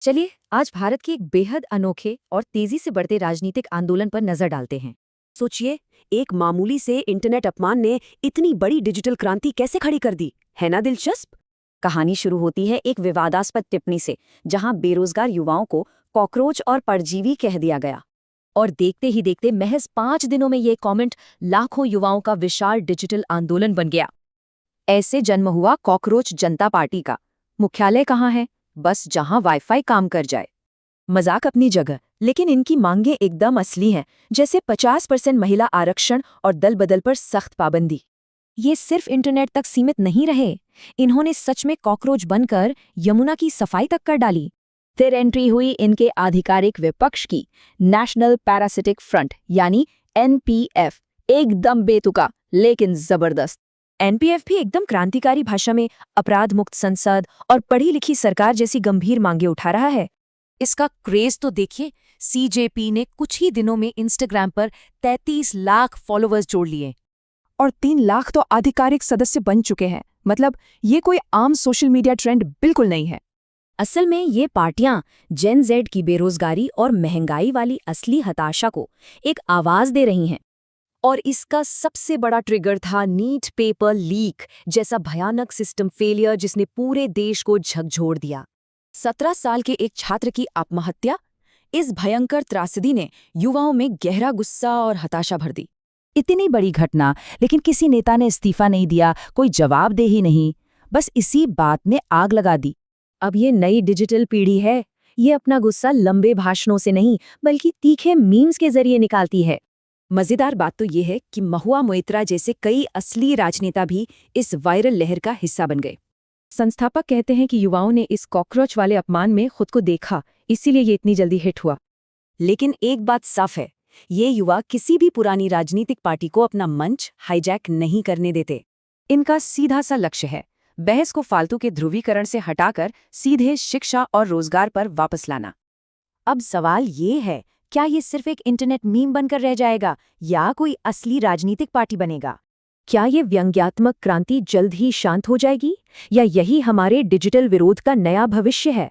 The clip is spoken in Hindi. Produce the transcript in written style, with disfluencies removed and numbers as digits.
चलिए आज भारत के एक बेहद अनोखे और तेजी से बढ़ते राजनीतिक आंदोलन पर नजर डालते हैं। सोचिए, एक मामूली से इंटरनेट अपमान ने इतनी बड़ी डिजिटल क्रांति कैसे खड़ी कर दी, है ना दिलचस्प। कहानी शुरू होती है एक विवादास्पद टिप्पणी से, जहां बेरोजगार युवाओं को कॉकरोच और परजीवी कह दिया गया। और देखते ही देखते महज 5 दिनों में ये कमेंट लाखों युवाओं का विशाल डिजिटल आंदोलन बन गया। ऐसे जन्म हुआ कॉकरोच जनता पार्टी का। मुख्यालय कहाँ है? बस जहां वाईफाई काम कर जाए। मजाक अपनी जगह, लेकिन इनकी मांगें एकदम असली हैं, जैसे 50% महिला आरक्षण और दल बदल पर सख्त पाबंदी। ये सिर्फ इंटरनेट तक सीमित नहीं रहे, इन्होंने सच में कॉकरोच बनकर यमुना की सफाई तक कर डाली। फिर एंट्री हुई इनके आधिकारिक विपक्ष की, नेशनल पैरासिटिक फ्रंट यानी एनपीएफ। एकदम बेतुका लेकिन जबरदस्त। एनपीएफ भी एकदम क्रांतिकारी भाषा में अपराध मुक्त संसद और पढ़ी लिखी सरकार जैसी गंभीर मांगे उठा रहा है। इसका क्रेज तो देखिए, सीजेपी ने कुछ ही दिनों में इंस्टाग्राम पर 33 लाख फॉलोअर्स जोड़ लिए और 3 लाख तो आधिकारिक सदस्य बन चुके हैं। मतलब ये कोई आम सोशल मीडिया ट्रेंड बिल्कुल नहीं है। असल में ये पार्टियां जेन जेड की बेरोजगारी और महंगाई वाली असली हताशा को एक आवाज दे रही हैं। और इसका सबसे बड़ा ट्रिगर था नीट पेपर लीक जैसा भयानक सिस्टम फेलियर, जिसने पूरे देश को झकझोर दिया। 17 साल के एक छात्र की आत्महत्या, इस भयंकर त्रासदी ने युवाओं में गहरा गुस्सा और हताशा भर दी। इतनी बड़ी घटना, लेकिन किसी नेता ने इस्तीफा नहीं दिया, कोई जवाबदेही नहीं, बस इसी बात ने आग लगा दी। अब ये नई डिजिटल पीढ़ी है, ये अपना गुस्सा लंबे भाषणों से नहीं बल्कि तीखे मीम्स के जरिए निकालती है। मजेदार बात तो ये है कि महुआ मोइत्रा जैसे कई असली राजनेता भी इस वायरल लहर का हिस्सा बन गए। संस्थापक कहते हैं कि युवाओं ने इस कॉकरोच वाले अपमान में खुद को देखा, इसीलिए ये इतनी जल्दी हिट हुआ। लेकिन एक बात साफ है, ये युवा किसी भी पुरानी राजनीतिक पार्टी को अपना मंच हाईजैक नहीं करने देते। इनका सीधा सा लक्ष्य है बहस को फालतू के ध्रुवीकरण से हटाकर सीधे शिक्षा और रोजगार पर वापस लाना। अब सवाल ये है, क्या ये सिर्फ एक इंटरनेट मीम बनकर रह जाएगा या कोई असली राजनीतिक पार्टी बनेगा? क्या ये व्यंग्यात्मक क्रांति जल्द ही शांत हो जाएगी, या यही हमारे डिजिटल विरोध का नया भविष्य है?